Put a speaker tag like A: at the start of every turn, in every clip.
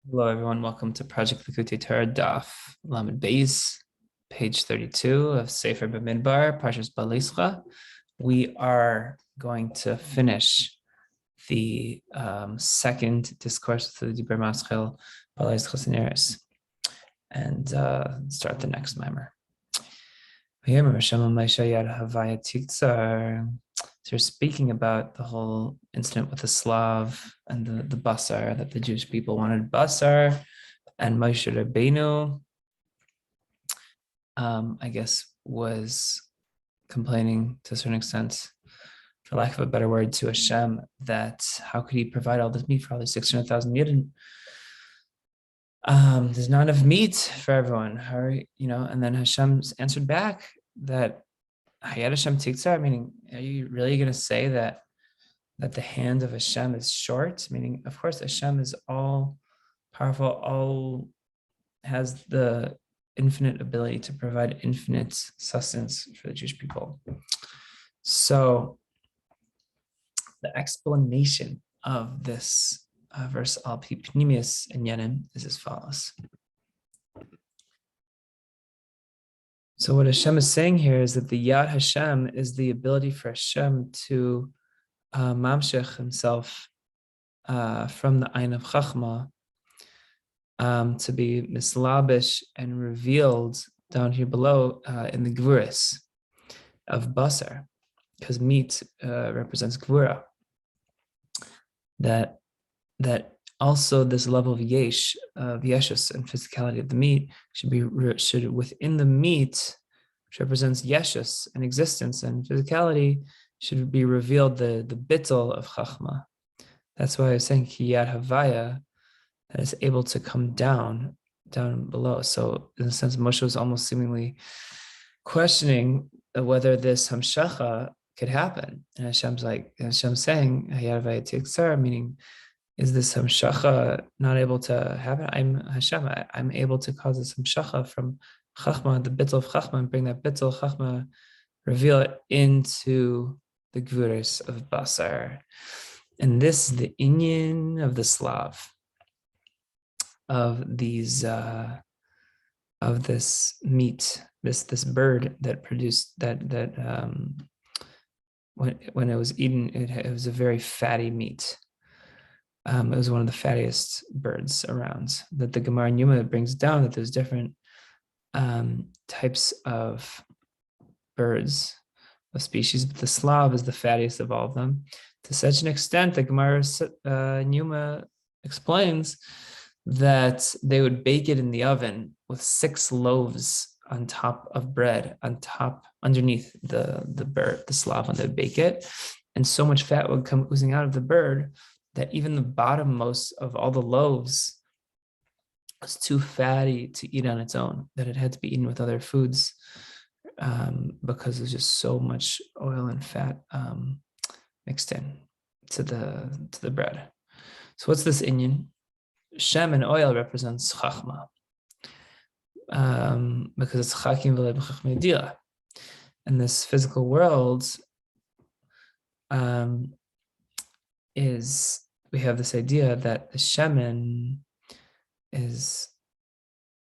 A: Hello, everyone. Welcome to Project Likkutei Torah Daf Lamed Beis, page 32 of Sefer B'Midbar, Parsha's Behaalosecha. We are going to finish the second discourse of the Dibur Maschil Behaalosecha and start the next mimer. So we're speaking about the whole incident with the Slav and the basar, that the Jewish people wanted basar, and Moshe Rabbeinu, I guess, was complaining to a certain extent, for lack of a better word, to Hashem, that how could he provide all this meat for all these 600,000 yidden? There's not enough meat for everyone, and then Hashem answered back that tקצר, meaning, are you really going to say that the hand of Hashem is short? Meaning, of course, Hashem is all powerful, has the infinite ability to provide infinite sustenance for the Jewish people. So the explanation of this verse al pi pnimius inyanim is as follows. So what Hashem is saying here is that the Yad Hashem is the ability for Hashem to mamshich himself from the Ein of Chachma, to be mislabish and revealed down here below in the Gvurus of basar, because meat represents Gvura. That also this level of yesh, of yeshus and physicality of the meat should within the meat, which represents yeshus and existence and physicality, should be revealed the bitul of chachma. That's why I was saying kiyad havaya, that is able to come down below. So in a sense, Moshe was almost seemingly questioning whether this hamshacha could happen. And Hashem's saying hayad havaya tקצר, meaning, is this hamshacha not able to happen? I'm Hashem. I'm able to cause this hamshacha from chachma, the bitul of chachma, and bring that bitul of chachma, reveal it into the gvurus of basar. And this is the inyan of the slav, of these of this meat, this bird that produced that when it was eaten, it was a very fatty meat. It was one of the fattiest birds around. That the Gemara in Yuma brings down that there's different types of birds, of species, but the slav is the fattiest of all of them. To such an extent, the Gemara in Yuma explains that they would bake it in the oven with 6 loaves on top of bread, underneath the bird, the slav, when they would bake it, and so much fat would come oozing out of the bird that even the bottommost of all the loaves was too fatty to eat on its own, that it had to be eaten with other foods, because there's just so much oil and fat mixed in to the bread. So what's this inyan? Shem and oil represents chachma, because it's chakim v'le b'chachma yedila. And this physical world we have this idea that the shemen is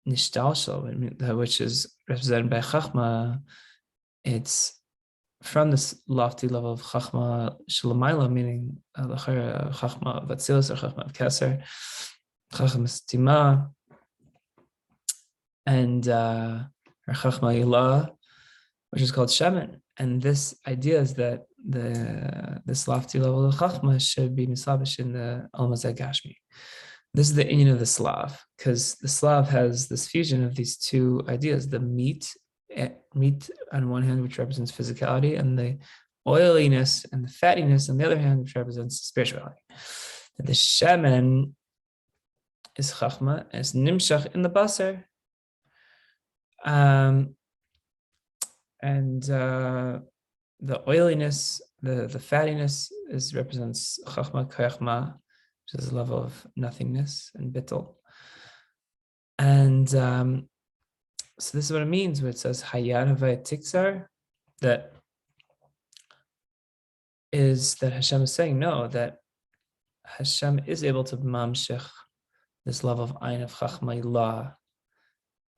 A: nishtalshal, which is represented by chachma. It's from this lofty level of chachma shalamayla, meaning chachma of atzilus or chachma of keser, chachma stima, and chachma ilah, which is called shemen. And this idea is that this lofty level of chachma should be mislabish in the almazeh gashmi. This is the inyan of the slav, because the slav has this fusion of these two ideas: the meat on one hand, which represents physicality, and the oiliness and the fattiness on the other hand, which represents spirituality. The shemen is chachma, and it's nimshach in the basar. And the oiliness, the fattiness represents chachma kayachma, which is a level of nothingness and bitul. And so this is what it means when it says hayad havaya tקצר, that Hashem is saying, no, that Hashem is able to mamshich this level of ein of chachma ilah,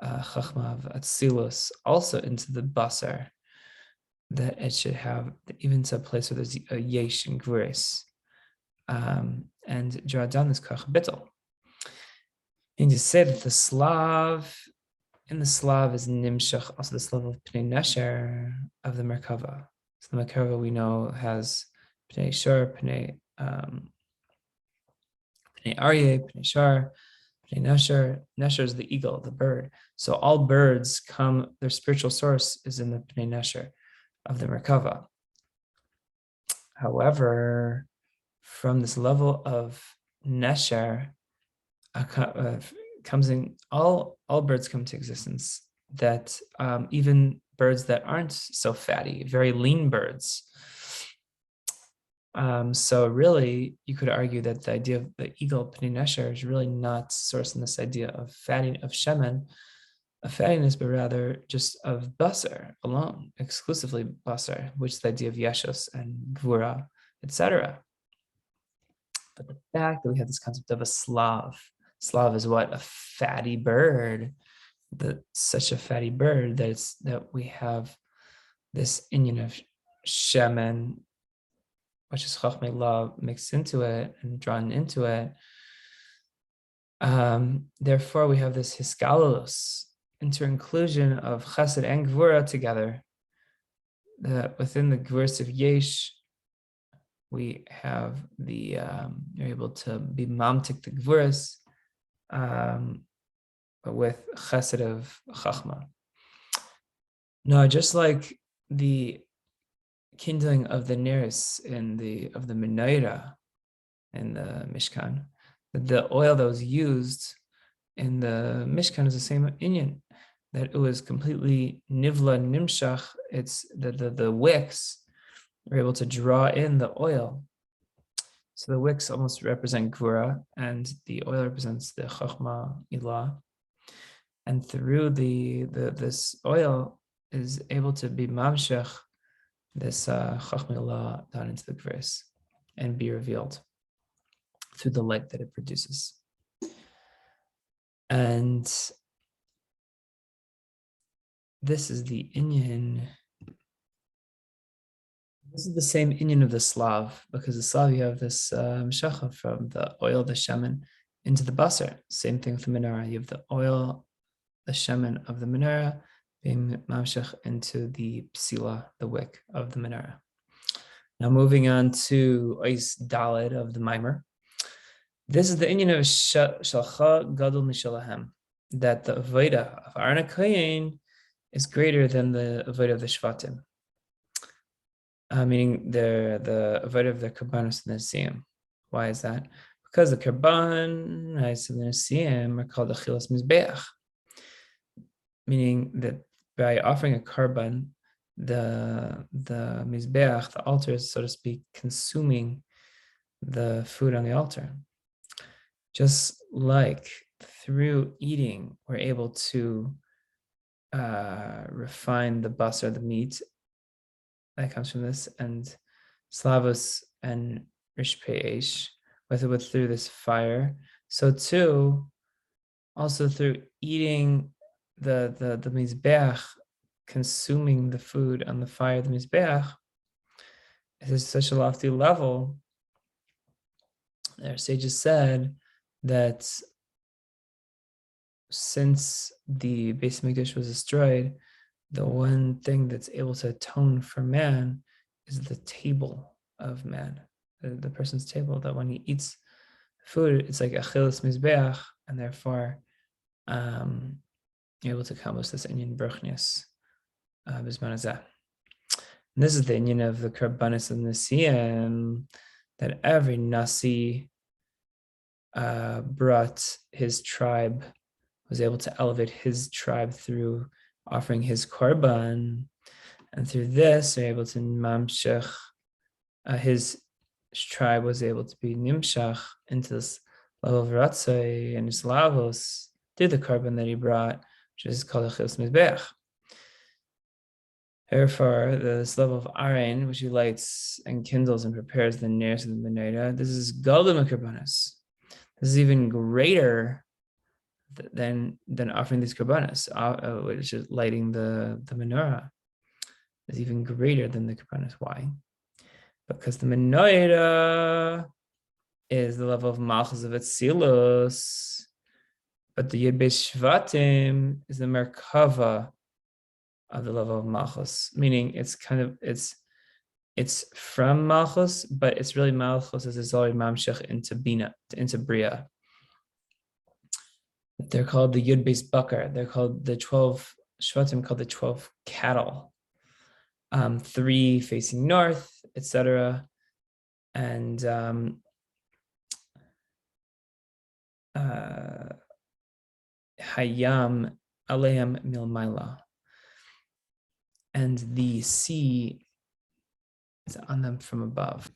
A: chachma of atzilus, also into the basar, that it should have even to a place where there's a yesh and grace, and draw down this kach bittul. And you say that the slav, in the slav is nimshach, also this level of pnei nesher of the merkava. So the merkava we know has pnei shor, pnei aryeh, pnei shar, pnei nesher. Nesher is the eagle, the bird. So all birds come, their spiritual source is in the pnei nesher of the merkava. However, from this level of nesher, comes in all birds come to existence, that even birds that aren't so fatty, very lean birds. So really, you could argue that the idea of the eagle pnei nesher is really not sourced in this idea of fatty, of shemen, of fattiness, but rather just of basar alone, exclusively basar, which is the idea of yeshus and gvura, etc. But the fact that we have this concept of a slav is what? A fatty bird, such a fatty bird that we have this inyan of shemen, which is chachmei law, mixed into it and drawn into it. Therefore, we have this hiskalos, inter-inclusion of chesed and gvura together. That within the gvuras of yesh, we have you're able to be mamtik the gvuras, with chesed of chachma. Now, just like the kindling of the neris of the menorah in the Mishkan, the oil that was used in the Mishkan is the same inyan, that it was completely nivla nimshach. It's the wicks were able to draw in the oil. So the wicks almost represent gvura, and the oil represents the chachma ilah. And through this oil is able to be mamshech, this chachma ilah down into the gvuras, and be revealed through the light that it produces. And this is the inyan. This is the same inyan of the slav, because the slav, you have this mshacha from the oil, the shemen, into the basar. Same thing with the menorah. You have the oil, the shemen of the menorah being mamshech into the psila, the wick of the menorah. Now moving on to ois daled of the mimer. This is the inyan of shalcha gadol mishalahem, that the avodah of Aaron HaKohen is greater than the avodah of the shvatim. Meaning the avodah of the karbanos and the nesiim. Why is that? Because the karban and the nesiim are called achilas mizbeach, meaning that by offering a karban, the mizbeach, the altar, is, so to speak, consuming the food on the altar. Just like through eating, we're able to refine the basar, the meat that comes from this, and slavos and rishpeish, with through this fire. So too, also through eating the mizbeach, consuming the food on the fire of the mizbeach, it is such a lofty level. Our sages said that since the Beis Hamikdash was destroyed, the one thing that's able to atone for man is the table of man, the person's table, that when he eats food, it's like achilas mizbeach, and therefore you're able to accomplish this inyan bruchnius bisman hazeh. And this is the inyan of the karbanis of nesiim, that every nasi brought his tribe, was able to elevate his tribe through offering his korban, and through this they're able to mamshech, his tribe was able to be nimshach into this level of ratzai and islavos through the korban that he brought, which is called achilas mizbeach. Therefore, this level of arein, which he lights and kindles and prepares the nearest of the menorah, this is golden karbanos. This is even greater than offering these korbanos, which is lighting the menorah. Is even greater than the korbanos. Why? Because the menorah is the level of malchus of Atzilus, but the Yud Beis Shvatim is the merkava of the level of malchus, meaning it's from malchus, but it's really malchus as it's already mamshech into bina, into bria. They're called the Yud Beis Bakar. They're called the 12 Shvatim, called the 12 cattle. 3 facing north, etc. And Hayam Aleim Milmaila. And the sea is on them from above.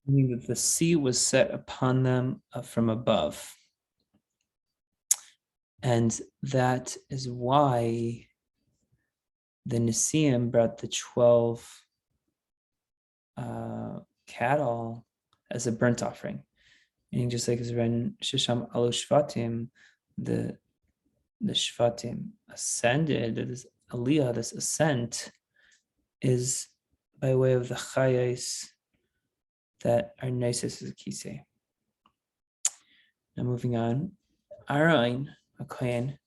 A: Meaning that the sea was set upon them from above. And that is why the Nisim brought the 12 cattle as a burnt offering. Meaning just like as when Shisham Alu Shvatim, the Shvatim ascended, this Aliyah, this ascent, is by way of the Chayos that are nicest as a Kisei. Now moving on, Aaron, a Kohen,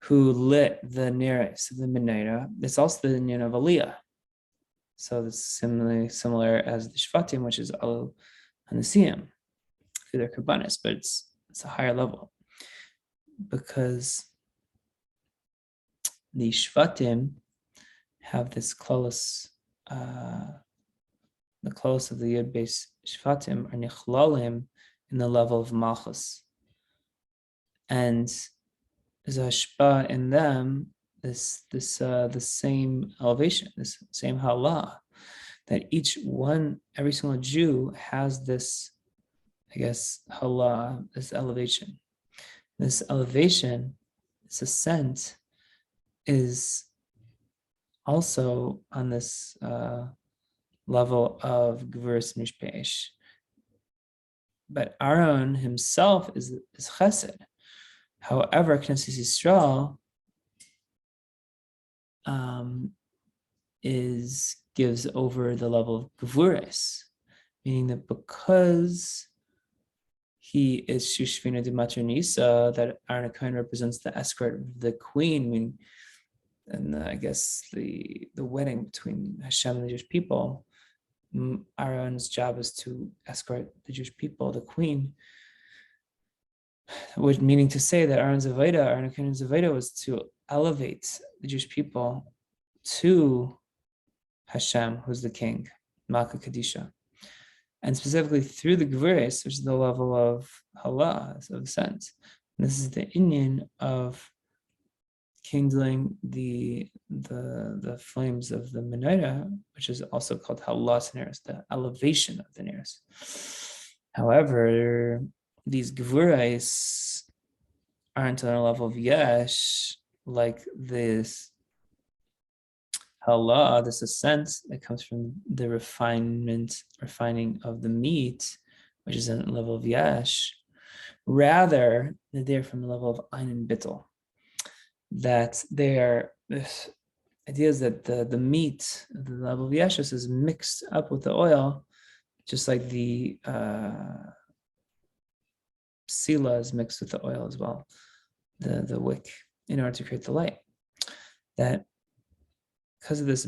A: who lit the nearest of the menorah, it's also the union of Aliyah. So it's similar as the Shvatim, which is Alu Hanasiyim, for their Kabbanis, but it's a higher level. Because the Shvatim have this close, the close of the Yud Beis Shvatim are nichlalim in the level of Malchus. And there's a hashpa in them, the same elevation, this same halah, that every single Jew has this, I guess, halah, this elevation. This elevation, this ascent, is also on this level of gvuras mishpesh. But Aaron himself is chesed. However, Knesset Yisrael gives over the level of gvuras, meaning that because he is Shushvina de Maternisa, that Aaron Cohen represents the escort of the queen, and I guess the wedding between Hashem and the Jewish people. Aaron's job is to escort the Jewish people, the queen, which meaning to say that Aaron Cohen's Avodah was to elevate the Jewish people to Hashem, who's the king, Malka Kadisha. And specifically through the Gvuras, which is the level of Halah, of ascent. And this is the inyan of kindling the flames of the menorah, which is also called Halas Neres, the elevation of the Neres. However, these Gvuras aren't on a level of Yesh, like this Halah, this ascent that comes from the refining of the meat, which is on the level of Yesh. Rather, they're from the level of Ein and Bittul. That this idea is that the meat, the level of Yeshus, is mixed up with the oil, just like the sila is mixed with the oil as well, the wick, in order to create the light. That because of this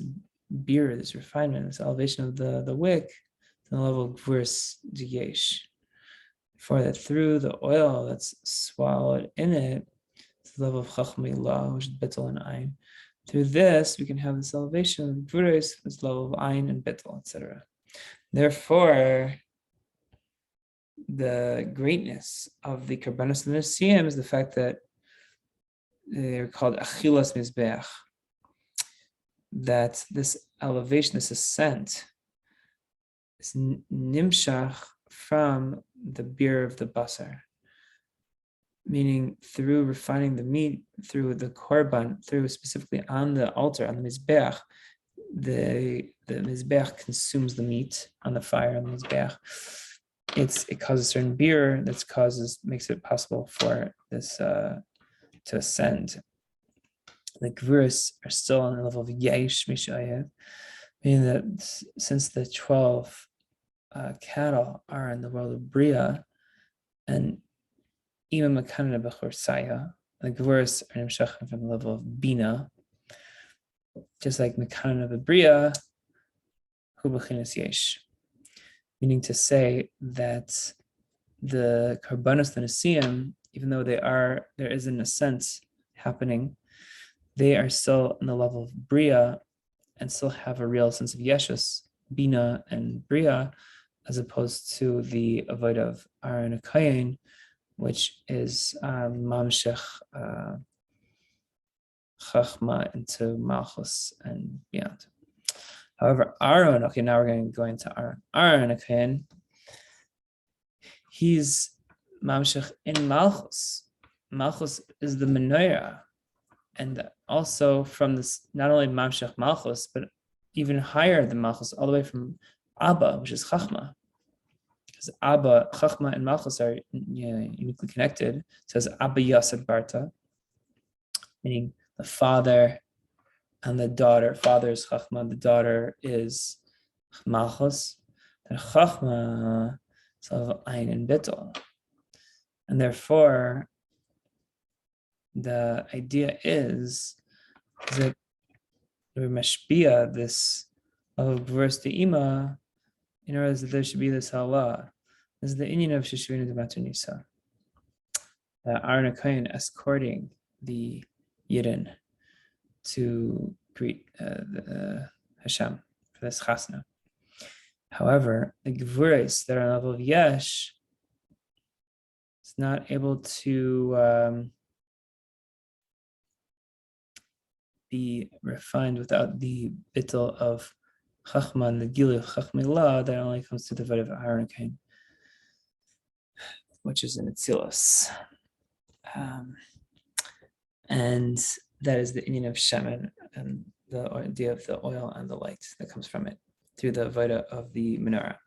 A: beer, this refinement, this elevation of the wick, to the level of gvuras diyesh. For that through the oil that's swallowed in it, the level of Chachma, which is Bittul and Ein. Through this, we can have this elevation of Gvuras, this level of Ein and Bittul, etc. Therefore, the greatness of the Karbanos and the Siyam is the fact that they're called Achilas Mizbeach. That this elevation, this ascent, is nimshach from the beer of the basar. Meaning through refining the meat, through the korban, through specifically on the altar, on the mizbeach, the mizbeach consumes the meat on the fire on the mizbeach. it causes certain beer makes it possible for this to ascend. The gvurus are still on the level of yesh, meaning that since the 12 cattle are in the world of bria, and even makana bechor saya, the gvurus are nimshachim from the level of bina, just like makana bebria, hu bechinas yesh. Meaning to say that the karbanos nesiim, even though there is an ascent happening, they are still in the level of bria and still have a real sense of yeshus, bina and bria, as opposed to the avoid of Aaron Kayin, which is mamshech Tachkama into malchus and beyond. However, Aaron, okay, now we're going to go into Aaron. Aaron, okay, he's mamshech in malchus. Malchus is the menorah, and also from this, not only mamshech malchus, but even higher than malchus, all the way from Abba, which is Chachma. Because Abba, Chachma, and malchus are uniquely connected. It says Abba Yasad Barta, meaning the father and the daughter. Father is Chachma, the daughter is malchus. And Chachma is of Ein and Bitul. And therefore, the idea is that we mashpia this of verse the ima in order that there should be this Allah. This is the inyan of Shishvina de Matunisa. Aaron HaKohen escorting the Yidden to greet Hashem for this chasna. However, the Gvures that are on the level of Yesh is not able to be refined without the bitul of Cahnman, the gilu of Chachmila, that only comes to the vat of Aaron HaKohen, which is in Atzilus. And that is the inyan of shemen and the idea of the oil and the light that comes from it through the vita of the menorah.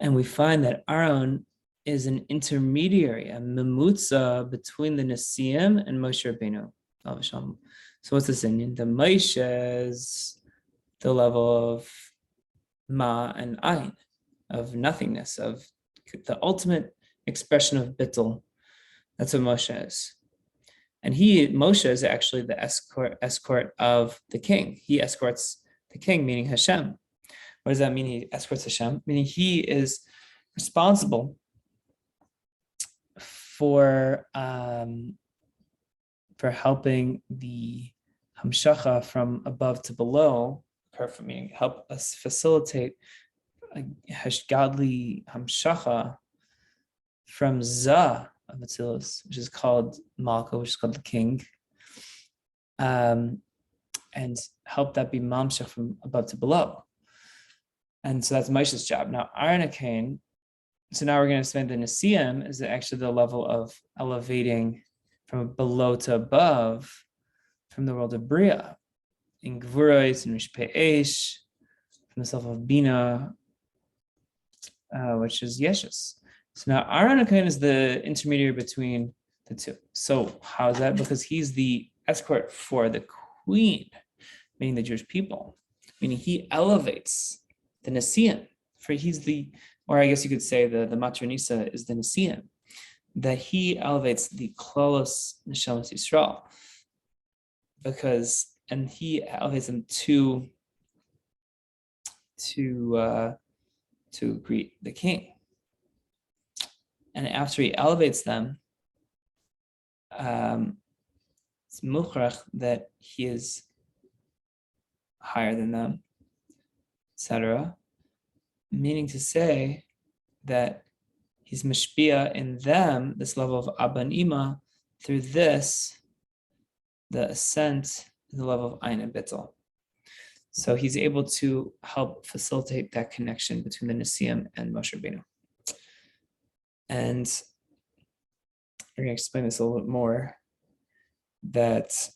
A: And we find that Aaron is an intermediary, a memutza between the Nesiim and Moshe Rabbeinu. So what's this inyan? The Moshe is the level of ma and ein, of nothingness, of the ultimate expression of bittul. That's what Moshe is. And Moshe is actually the escort of the king. He escorts the king, meaning Hashem. What does that mean? He escorts Hashem, meaning he is responsible for helping the hamshacha from above to below, meaning help us facilitate a godly hamshacha from Zah of Atzilus, which is called Malka, which is called the king, and help that be mamshach from above to below. And so that's Moshe's job. Now, Aaron HaKohen, so now we're going to spend the Nesiim is actually the level of elevating from below to above from the world of Bria, in Gvurot and Rishpeish, from the self of Bina, which is Yeshus. So now Aaron HaKohen is the intermediary between the two. So how is that? Because he's the escort for the queen, meaning the Jewish people, meaning he elevates the Nesiim. Or I guess you could say the Matronisa is the Nesiim, that he elevates the Klolos Neshamas Yisrael, and he elevates them to greet the king. And after he elevates them, it's mukhrach that he is higher than them, etc. Meaning to say that he's mashpia in them, this level of Abba and Ima, through this, the ascent in the level of Ein and Bitul. So he's able to help facilitate that connection between the Nesiim and Moshe Rabbeinu. And we're going to explain this a little bit more, that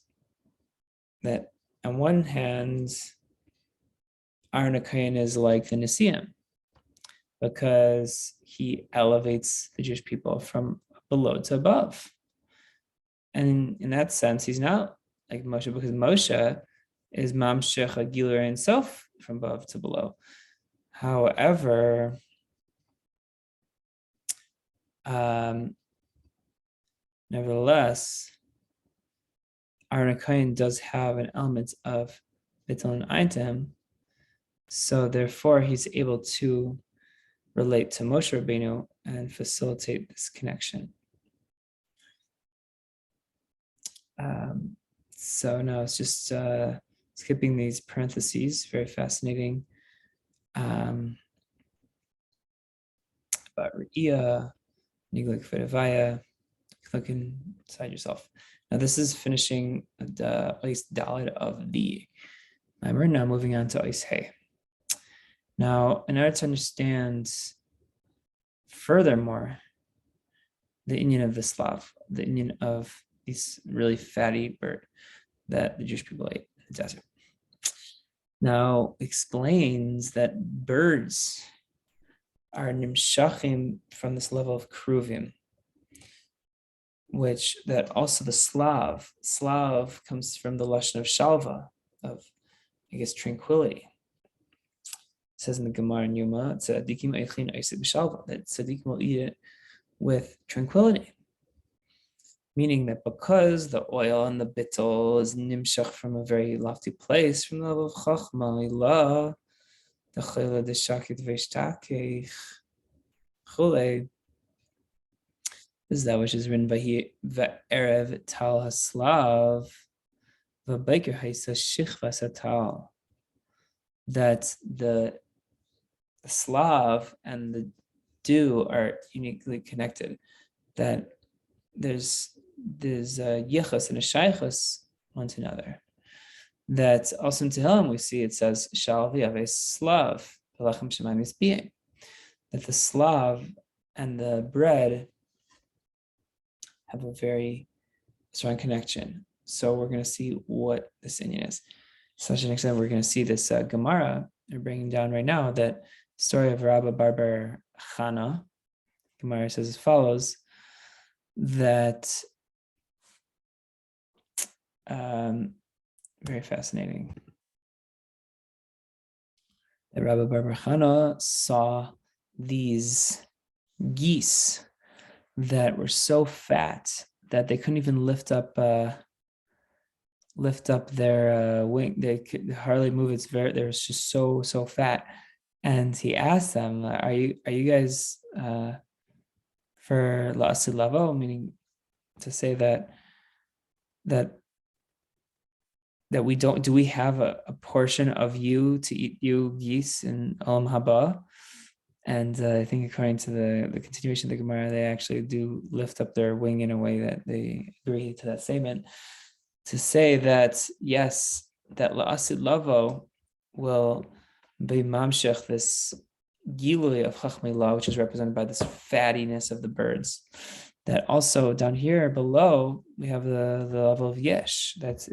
A: on one hand, Aaron HaKohen is like the Nesiim, because he elevates the Jewish people from below to above. And in that sense, he's not like Moshe, because Moshe is mamshech a giler himself from above to below. However, nevertheless, Aaron HaKohen does have an element of Bitul and Ein to him, so therefore he's able to relate to Moshe Rabbeinu and facilitate this connection. So now it's just skipping these parentheses, very fascinating. About Re'iyah, Niglik Fedavaya, look inside yourself. Now this is finishing the Ois Daled of the Mimer. Now moving on to Ois Hey. Now, in order to understand furthermore the inyan of the slav, the inyan of this really fatty bird that the Jewish people ate in the desert. Now explains that birds are nimshachim from this level of kruvim, which that also the slav comes from the lashon of shalva, of I guess tranquility. It says in the Gemara in Yuma, tzadikim eichlin eisik b'shalva, that tzadikim will eat it with tranquility. Meaning that because the oil and the bitul is nimshach from a very lofty place, from the level of Cahnman, ilah, the chayla de shakit veishtakech, chulei. This is that which is written by ve'erev tal haslav, v'beiker haisa shichvas hatal. That the slav and the dew are uniquely connected. That there's yichus and a shaychus one to another. That also in Tehillim we see it says shal v'yave slav v'lachem shemayim yisbiyim. That the slav and the bread have a very strong connection. So we're going to see what this inyan is. Such an extent, we're going to see this Gemara they're bringing down right now, that story of Rabbi Barber Chana. Gemara says as follows, that very fascinating. That Rabbi Barber Chana saw these geese that were so fat that they couldn't even lift up their wing. They could hardly move. They were just so fat. And he asked them, "Are you guys for la'asid lavo?" Meaning to say that we don't. Do we have a portion of you to eat you geese in Olam Haba? And I think according to the continuation of the Gemara, they actually do lift up their wing in a way that they agree to that statement, to say that, yes, that la'asid lavo will be mamshech, this gilui of chachmei, which is represented by this fattiness of the birds. That also down here below, we have the level of yesh. That's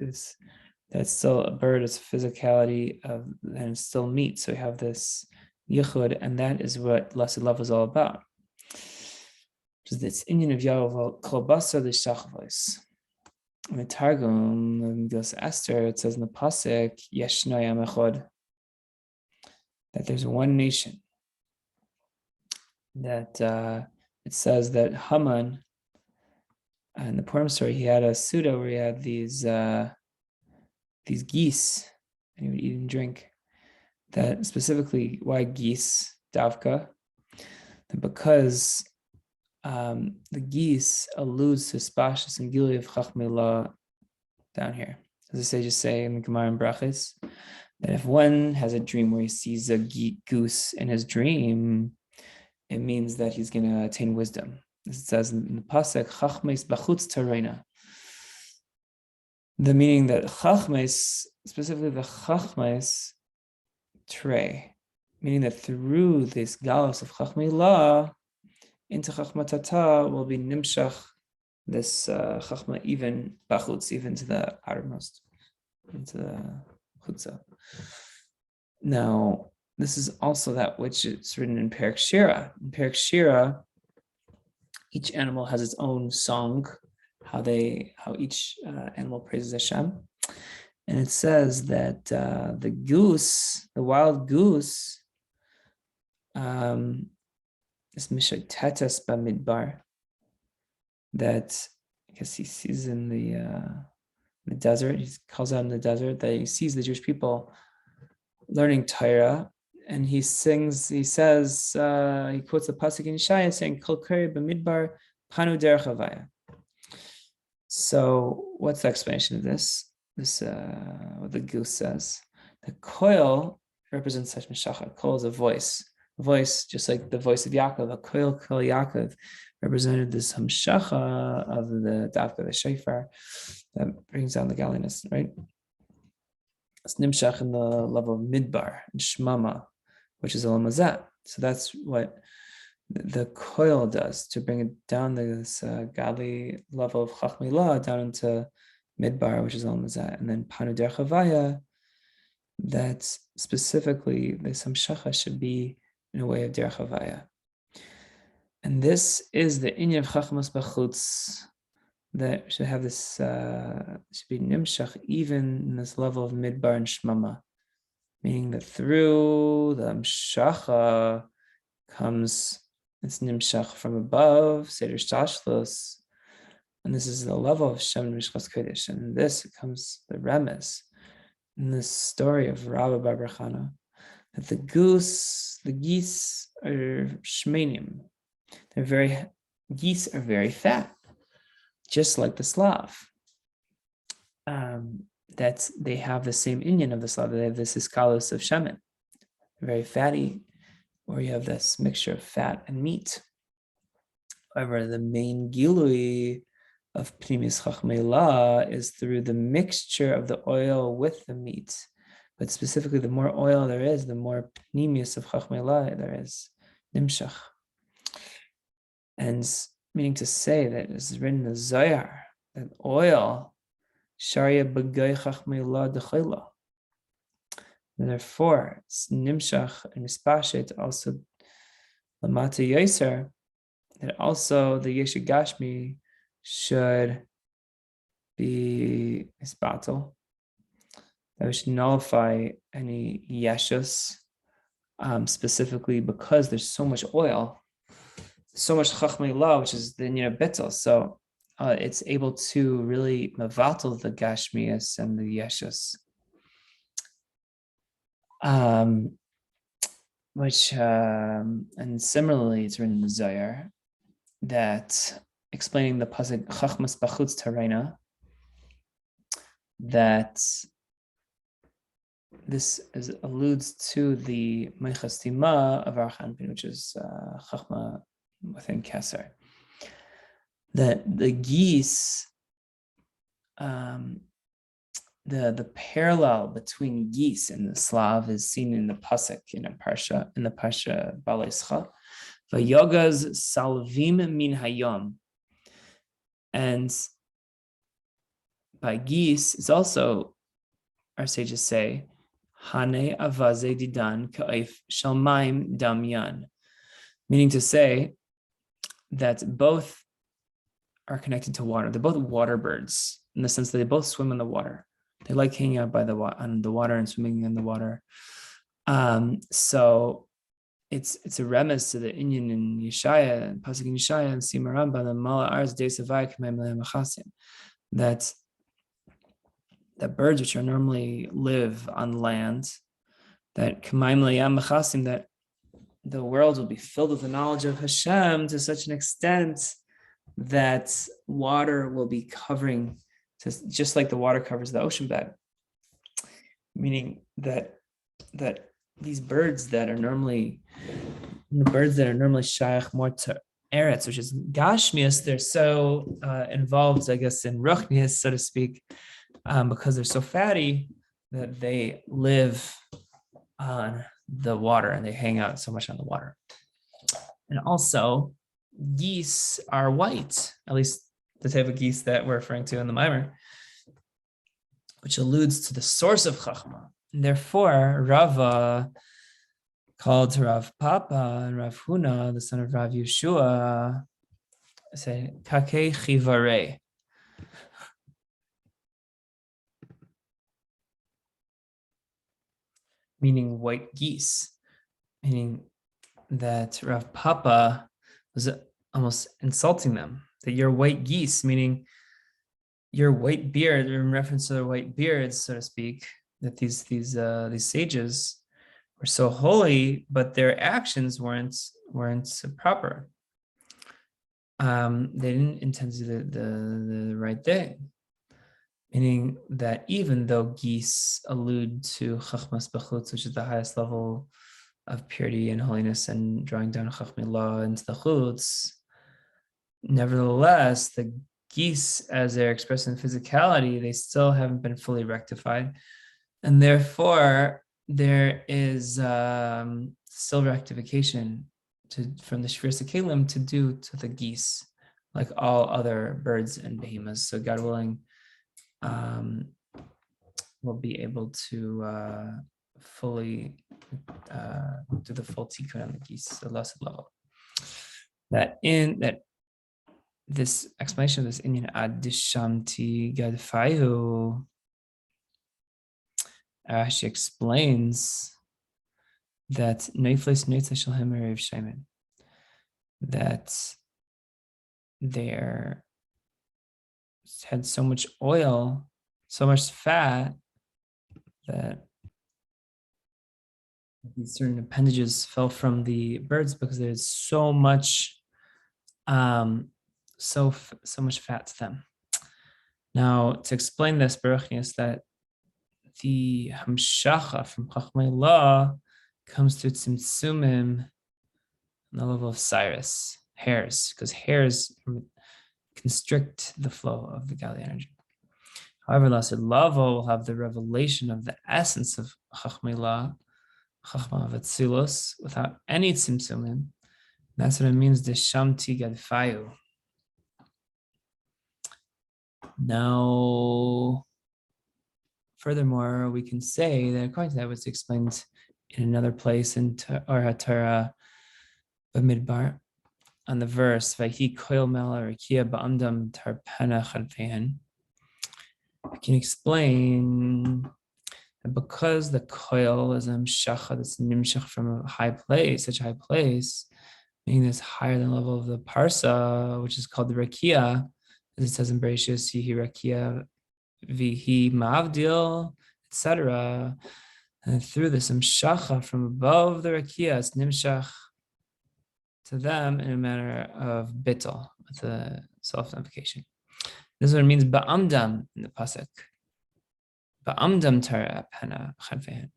A: still a bird, it's physicality of, and it's still meat. So we have this yichud, and that is what la'asid lavo is all about. Because it's inyan of Yaakov kol basar l'shachvos. In the Targum, Esther, it says in the pasuk, Yeshno Yam Echad, that there's one nation. That it says that Haman, in the Purim story, he had a Suda where he had these geese, and he would eat and drink. That specifically, why geese, Davka? And because the geese alludes to Spashis and Gili of Chachmei down here. As the sages say in the Gemara and Brachis, that if one has a dream where he sees a goose in his dream, it means that he's going to attain wisdom. As it says in the pasuk, Chachmeis bachutz tareina. The meaning that Chachmeis, specifically the Chachmeis tray, meaning that through this galus of Chachmei into Chachma Tata will be nimshach, this Chachma even bachutz, even to the outermost, into the chutza. Now, this is also that which is written in Perek Shira. In Perek Shira, each animal has its own song, how each animal praises Hashem. And it says that the goose, the wild goose, is mishatetes bamidbar, that I guess he sees in the desert, he calls out in the desert that he sees the Jewish people learning Torah, and he says, he quotes the pasuk in Yeshaya saying, Kol kari b'midbar panu derech havaya. So what's the explanation of this? What the goose says. The koil represents such meshacha. Koil is a voice, just like the voice of Yaakov. A koil Yaakov represented this hamshacha of the dafka, the shofar, that brings down the godliness, right? It's nimshach in the level of midbar and shmama, which is olam hazeh. So that's what the koil does, to bring it down this godly level of chachmilah down into midbar, which is olam hazeh, and then panu derech havaya, that specifically the hamshacha should be in a way of derech havaya. And this is the inyan of chachmas b'chutz, that should have this, should be nimshach even in this level of midbar and shmama, meaning that through the hamshacha comes this nimshach from above, seder shtashlos, and this is the level of Shem Mishchas Kodesh, and this comes the remes in this story of Rabbi Bar Chana, that the geese are shmenim. Geese are very fat, just like the Slav. That they have the same inyan of the Slav. They have this iskalos of shemen, very fatty, or you have this mixture of fat and meat. However, the main gilui of pnimis chachmeilah is through the mixture of the oil with the meat. But specifically, the more oil there is, the more pnimis of chachmeilah there is, nimshach. And meaning to say that it's written in the Zohar that oil, sharia b'gai chachmeilah dechayla. And therefore, it's nimshach and mispashet also lamata yoser, that also the yesh gashmi should be misbatel, that we should nullify any yeshus, specifically because there's so much oil, so much chachmeilah, which is the betel. So it's able to really mavatel the gashmias and the yeshus. And similarly, it's written in the Zohar that explaining the pasuk chachmas b'chutz tarayna, that this alludes to the meichas of our Chanpin, which is chachma within Keser. That the geese, the parallel between geese and the Slav is seen in the pasuk in the Parsha Behaalosecha, vayogaz salvim min hayom. And by geese, it's also, our sages say, hane avaze didan ka'if shalmaim damyan, meaning to say that both are connected to water. They're both water birds in the sense that they both swim in the water. They like hanging out on the water and swimming in the water. So it's a remez to the inyan in Yeshaya and pasuk in Yeshaya and Simaramba the Mala Arz De Savai K'mei Melei Machasim, that birds which are normally live on land, that K'mei Melei Machasim, that the world will be filled with the knowledge of Hashem to such an extent that water will be covering, just like the water covers the ocean bed, meaning that these birds that are normally shaykh more to eretz, which is gashmias, they're so involved, I guess, in ruchnias, so to speak, because they're so fatty that they live on the water and they hang out so much on the water. And also, geese are white, at least the type of geese that we're referring to in the Mimer, which alludes to the source of Chachma. And therefore, Rava called to Rav Papa and Rav Huna, the son of Rav Yeshua, say Kake Chivare, meaning white geese, meaning that Rav Papa was almost insulting them, that you're white geese, meaning your white beard, in reference to their white beards, so to speak, that these sages were so holy, but their actions weren't proper. They didn't intend to do the right thing, meaning that even though geese allude to chachmas b'chutz, which is the highest level of purity and holiness and drawing down chachmi law into the chutz, nevertheless, the geese, as they're expressed in physicality, they still haven't been fully rectified, and therefore there is still rectification from the shviras hakelim to do to the geese, like all other birds and behemoths. So God willing, we'll be able to fully do the full tikkun on the geese, the lesser level. That this explanation of this inyan adishamti gadfayu actually explains that that they had so much oil, so much fat, that these certain appendages fell from the birds because there's so much so much fat to them. Now, to explain this, is that the hamshacha from chachmei law comes to tzimtzumim on the level of cyrus, hairs, because hairs constrict the flow of the Gali energy. However, lasted lava will have the revelation of the essence of chachmei law, chachma of atzilus, without any tzimtzumim. That's what it means, deshamti gadfayu. Now, furthermore, we can say that according to that, was explained in another place in Torah Bamidbar, on the verse Vayhi koil mela rakia ba'amdam tarpena chadvein. We can explain that because the koil is a hamshacha that's nimshach from a high place, such a high place, meaning that's higher than the level of the Parsha, which is called the rakia, as it says in Bereshis, Yihi rakia vihi ma'avdil, etc. And through this hamshacha from above the rakia, it's nimshach to them in a manner of bitul, with a self-identification. This is what it means ba'amdam in the pasuk. Ba'amdam tara pena chadvein.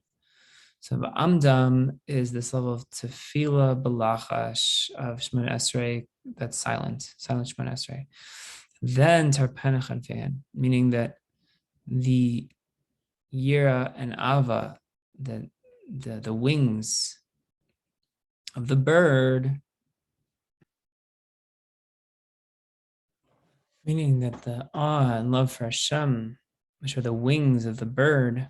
A: So ba'amdam is this level of tefillah balachash of Shemona Esrei that's silent Shemona Esrei. Then tarpena chadvein, meaning that the yira and ava, the wings of the bird, meaning that the awe and love for Hashem, which are the wings of the bird,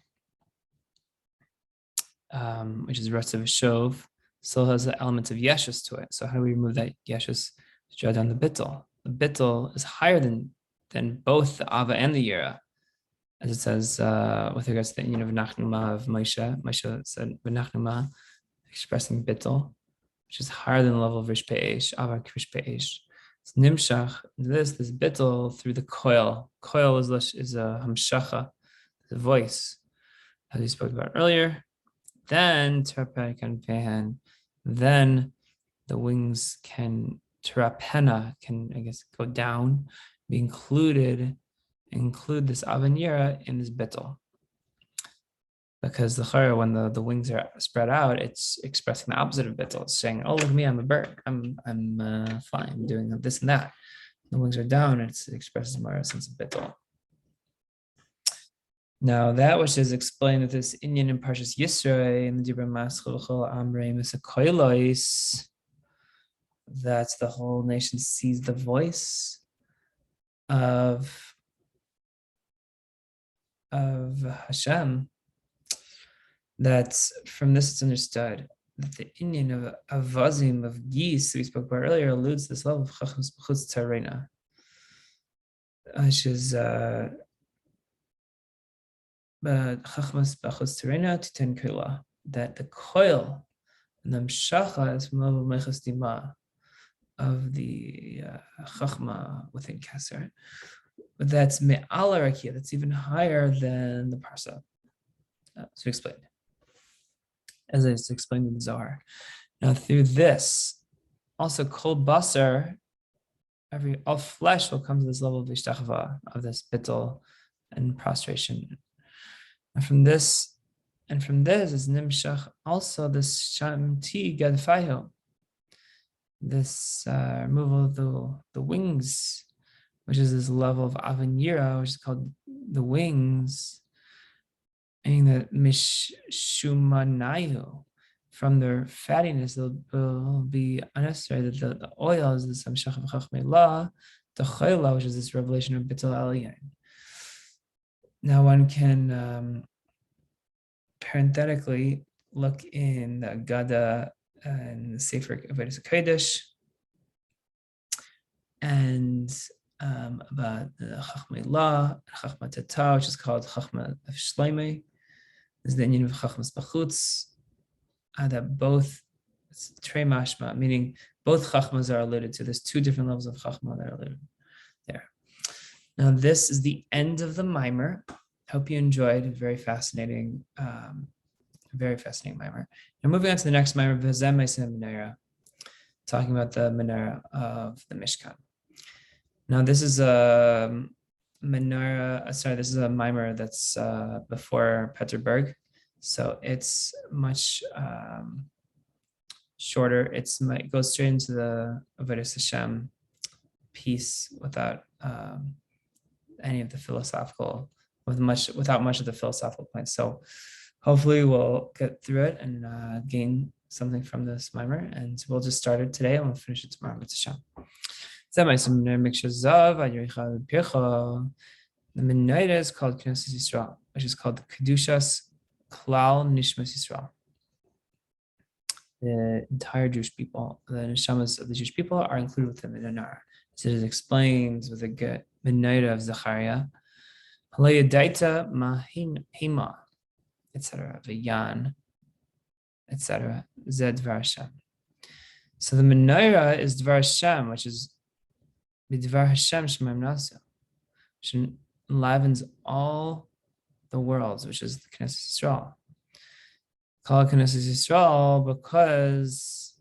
A: which is the rest of Shov, still has the element of yeshus to it. So how do we remove that yeshus to draw down the bitul? The bitul is higher than both the ava and the yira, as it says with regards to the union of nachnuma of Moshe. Moshe said v'nachnuma, expressing bitul, which is higher than the level of rish pe'esh, ava krish pe'esh. It's nimshach, this bitul through the koil. Koil is a hamshacha, the voice, as we spoke about earlier. Then then the wings can terapena, can I guess go down, include this avanira in this bitul. Because the chayra, when the wings are spread out, it's expressing the opposite of bitul. It's saying, "Oh, look at me, I'm a bird. I'm flying. I'm doing this and that." The wings are down. It expresses more a sense of bitul. Now, that which is explained with this inyan in Parshas Yisro in the Dibra Maschil Chol Amrei Misakoilois, that the whole nation sees the voice of Hashem. That from this it's understood that the Indian of avazim, of geese, we spoke about earlier, alludes to this level of chachmas b'chutz tzarena, which is chachmas b'chutz tzarena titen koila, that the koil and the mshacha is from level mechas dima of the chachma within Keser. But that's me'al rakia, that's even higher than the Parsha. So explain, as it's explained in the Zohar. Now through this, also kol basar, all flesh will come to this level of vishtachava, of this bitul and prostration. And from this is nimshach also this shamti gadfayo, this removal of the wings, which is this level of avanira, which is called the wings, meaning that mishumanayu, from their fattiness, will be unnecessary. That the oil is this hamshach v'chachmei dachkama, which is this revelation of bitul aliyah. Now one can parenthetically look in the Gada and the Sefer Kodesh and about the Chachmei La, Chachma Tata, which is called Chachma of Shleime. This is the union of Chachmas Bachutz, that both Trei Mashma, meaning both Chachmas are alluded to. There's two different levels of Chachma that are alluded there. Now this is the end of the mimer. Hope you enjoyed. Very fascinating mimer. Now moving on to the next mimer, talking about the menorah of the Mishkan. Now this is a menorah. This is a mimer that's before Peterburg, so it's much shorter. It goes straight into the Avodas Hashem piece without any of the philosophical. Without much of the philosophical points. So hopefully we'll get through it and gain something from this mimer. And we'll just start it today and we'll finish it tomorrow with Hashem. The menorah is called Knesset Yisrael, which is called the Kedushas Klal Nishmas Yisrael. The entire Jewish people, the neshamas of the Jewish people are included within the menorah. So it explains with the menorah of Zechariah, Halayadaita mahima, etc. V'yan, etc. Zed Dvar Hashem. So the menorah is Dvar Hashem, which is B'Dvar Hashem Shemaim Nasu, which enlivens all the worlds, which is the Knesset Yisrael. Call it Knesset Yisrael because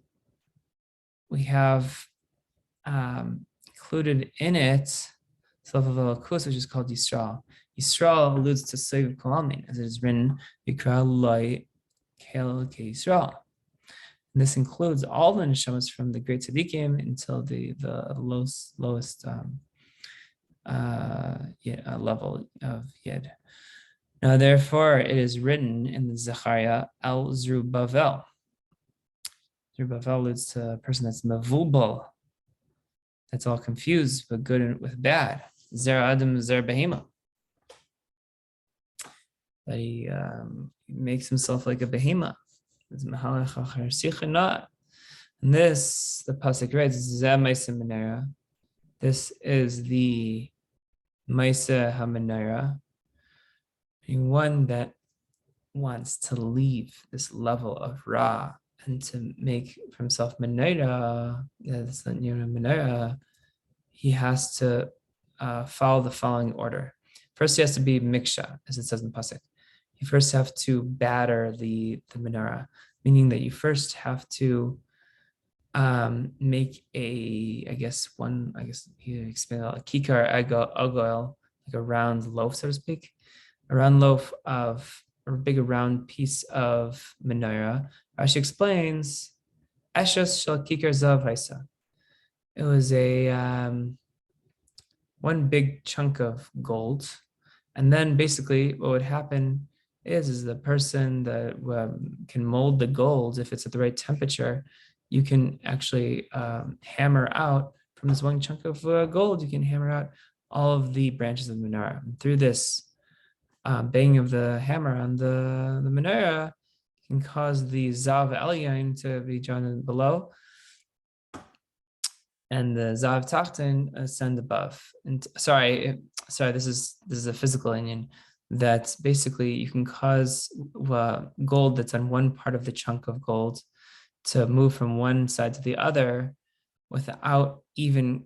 A: we have included in it the level of Elikus, which is called Yisrael. Yisrael alludes to Sev Kalamin, as it is written, Yikra Loi Kel Ke Yisrael. And this includes all the neshamas from the great tzaddikim until the lowest level of Yid. Now, therefore, it is written in the Zechariah, El Zerubbabel. Zerubbabel alludes to a person that's mavubal, that's all confused, but good and with bad. Zer Adam, Zer Behema. That he makes himself like a behema. And this, the pasuk writes, this is the Maisa HaMenorah, one that wants to leave this level of Ra and to make for himself menorah, menorah, he has to follow the following order. First, he has to be miksha, as it says in pasuk. You first have to batter the menorah, meaning that you first have to make you explain a kikar agoil, like a round loaf, so to speak, a round loaf of, or a big round piece of menorah. Rashi explains, Eshes shel kikar zav haisa. It was a one big chunk of gold, and then basically what would happen is the person that can mold the gold, if it's at the right temperature, you can actually hammer out from this one chunk of gold, you can hammer out all of the branches of the menorah. And through this banging of the hammer on the menorah, you can cause the zav elyon to be drawn below, and the zav tachton ascend above. And sorry, this is a physical union that basically you can cause gold that's on one part of the chunk of gold to move from one side to the other without even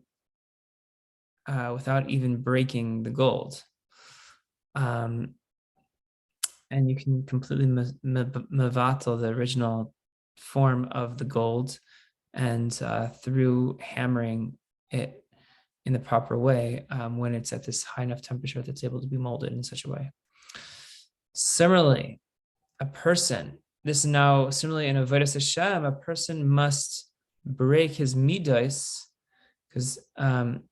A: breaking the gold. And you can completely mevatel the original form of the gold, and through hammering it in the proper way, when it's at this high enough temperature that's able to be molded in such a way. Similarly, in avodas Hashem, a person must break his midos, because in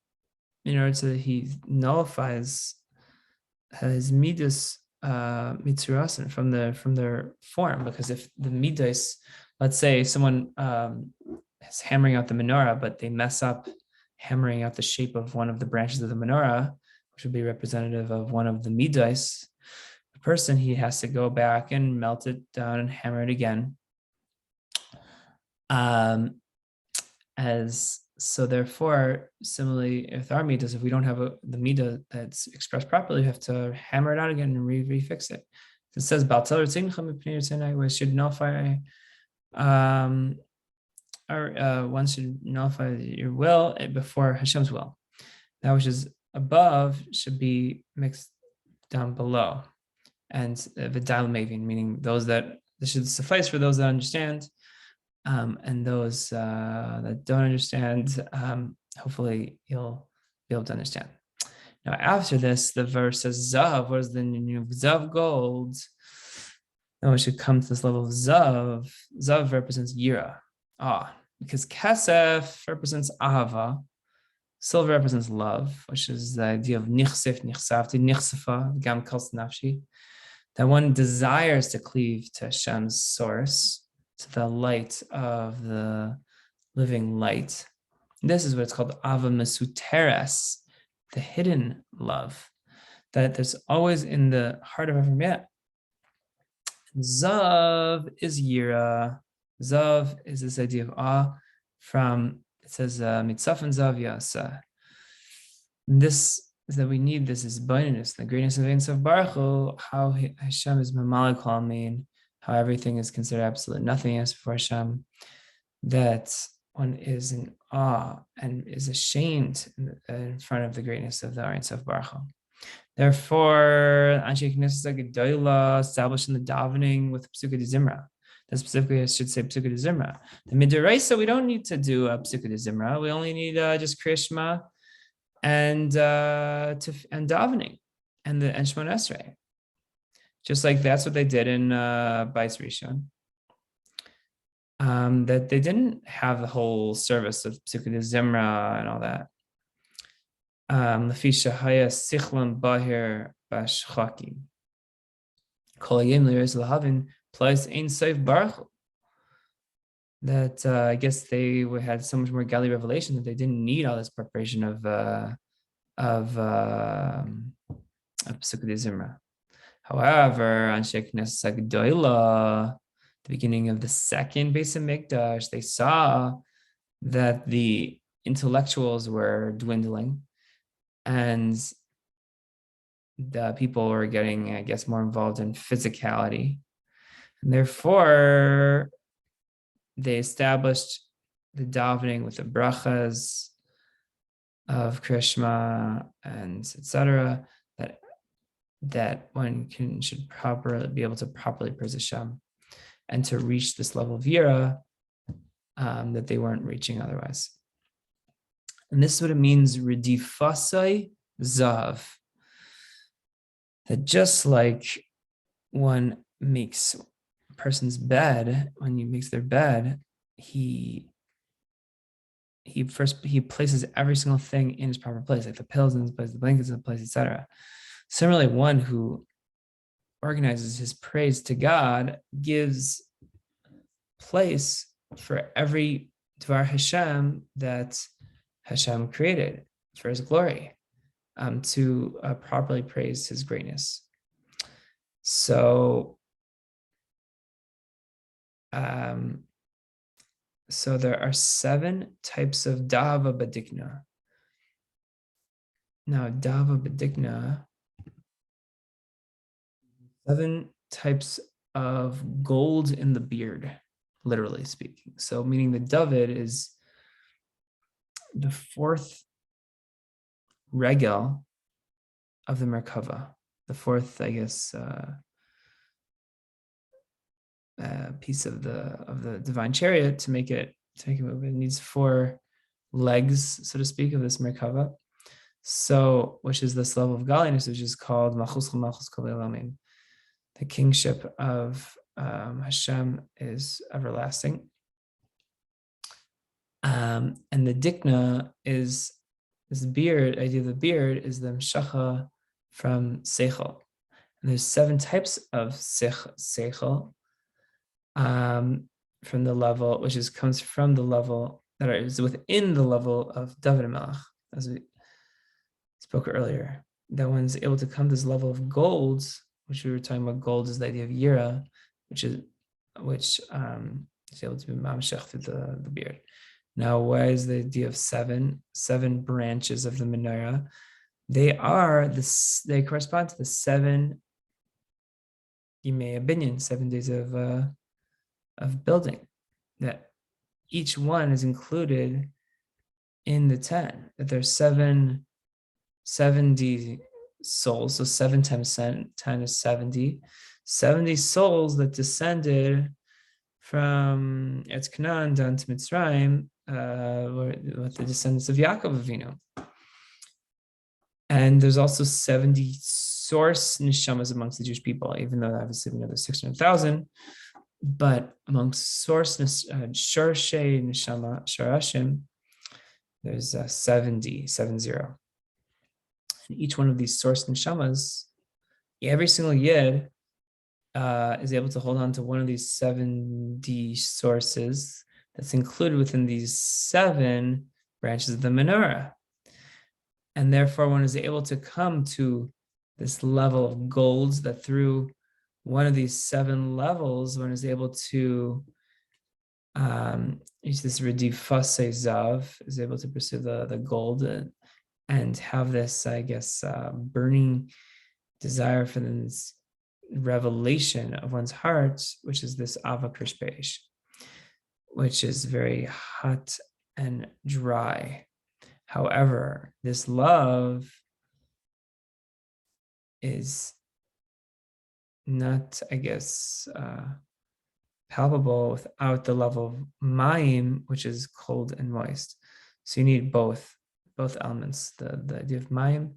A: order to he nullifies his midos mitzurasan from their form. Because if the midos, let's say someone is hammering out the menorah, but they mess up hammering out the shape of one of the branches of the menorah, which would be representative of one of the midos, the person, he has to go back and melt it down and hammer it again. So therefore, similarly, with our midas, if we don't have the midah that's expressed properly, we have to hammer it out again and refix it. It says, we should nullify, one should nullify your will before Hashem's will. That which is above should be mixed down below. And v'dal mavin, meaning this should suffice for those that understand. And those that don't understand, hopefully you'll be able to understand. Now, after this, the verse says zav. What is the meaning of zav? Gold. Now we should come to this level of zav. Zav represents yira, because kesef represents ahava. Silver represents love, which is the idea of nichsef, nichsavti, nichsefa, gam kals nafshi. That one desires to cleave to Hashem's source, to the light of the living light. This is what's called ava mesuteres, the hidden love, that there's always in the heart of every man. Zav is yira. Zav is this idea of awe from, it says, mitzafan zav yasa. This is that we need this is bonus, the greatness of Ein Sof Baruch Hu, how Hashem is mamalik kol mean, how everything is considered absolute nothingness before Hashem, that one is in awe and is ashamed in front of the greatness of the Ein Sof Baruch Hu. Therefore, Anshe Knesset Gedola established in the davening with Psuka de Zimra. That specifically, I should say Psuka de Zimra. The Midoraisa, we don't need to do a Psuka de Zimra. We only need just Kriyashma and davening and Shemon Esrei. Just like that's what they did in Bais Rishon. That they didn't have the whole service of Psuka de Zimra and all that. Lefisha haya sichlam bahir bashchakim. Kol hayim liris lahavin plus Ein Sof Baruch Hu. That I guess they had so much more godly revelation that they didn't need all this preparation of Psuka de Zimra. However, on Anshe Knesset Gedola, the beginning of the second Beis HaMikdash, they saw that the intellectuals were dwindling, and the people were getting, I guess, more involved in physicality, and therefore they established the davening with the brachas of Krishma and etc. That one should be able to properly praise Hashem and to reach this level of yira that they weren't reaching otherwise. And this is what it means, redifasai zav. That just like one makes a person's bed, when he makes their bed, he places every single thing in its proper place, like the pillows in its place, the blankets in its place, etc. Similarly, one who organizes his praise to God gives place for every Dvar Hashem that Hashem created for his glory, to properly praise his greatness. So So there are 7 types of dava badikna. Now, dava badikna, 7 types of gold in the beard, literally speaking. So meaning the David is the 4th regel of the Merkava, the 4th, I guess, piece of the divine chariot to make it move. It needs 4 legs, so to speak, of this Merkava. So, which is this level of godliness, which is called Malchus Kol Elamim. The kingship of Hashem is everlasting. And the dikna is this beard, idea of the beard is the mshacha from seichel. And there's 7 types of seichel from the level, which comes from the level that is within the level of David Melech, as we spoke earlier. That one's able to come to this level of gold, which we were talking about. Gold is the idea of yira, which is able to be mamshech through the beard. Now, why is the idea of 7 branches of the menorah? They correspond to the 7 yimei binyan, 7 days of building. That each one is included in the 10. That there's 70 souls, so 7 times 10 is 70. 70 souls that descended from Cahnman down to Mitzrayim, with the descendants of Yaakov Avinu. And there's also 70 source neshamas amongst the Jewish people, even though obviously we know there's 600,000. But amongst source Shorshei neshama Sharashim, there's 70. And each one of these source neshamas, every single yid is able to hold on to one of these 70 sources that's included within these 7 branches of the menorah. And therefore one is able to come to this level of gold, that through one of these 7 levels, one is able to reach this redifase zav, is able to pursue the gold and have this, I guess, burning desire for this revelation of one's heart, which is this ava krishpeish, which is very hot and dry. However, this love is not, I guess, palpable without the level of מאין, which is cold and moist. So you need both elements, the idea of מאין,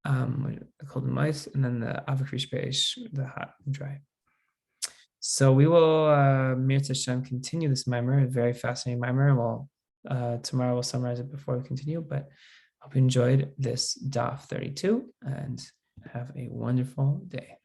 A: cold and moist, and then the avakrish beish, the hot and dry. So we will, Mir Tashem, continue this mimer, a very fascinating mimer. Tomorrow we'll summarize it before we continue, but I hope you enjoyed this daf 32 and have a wonderful day.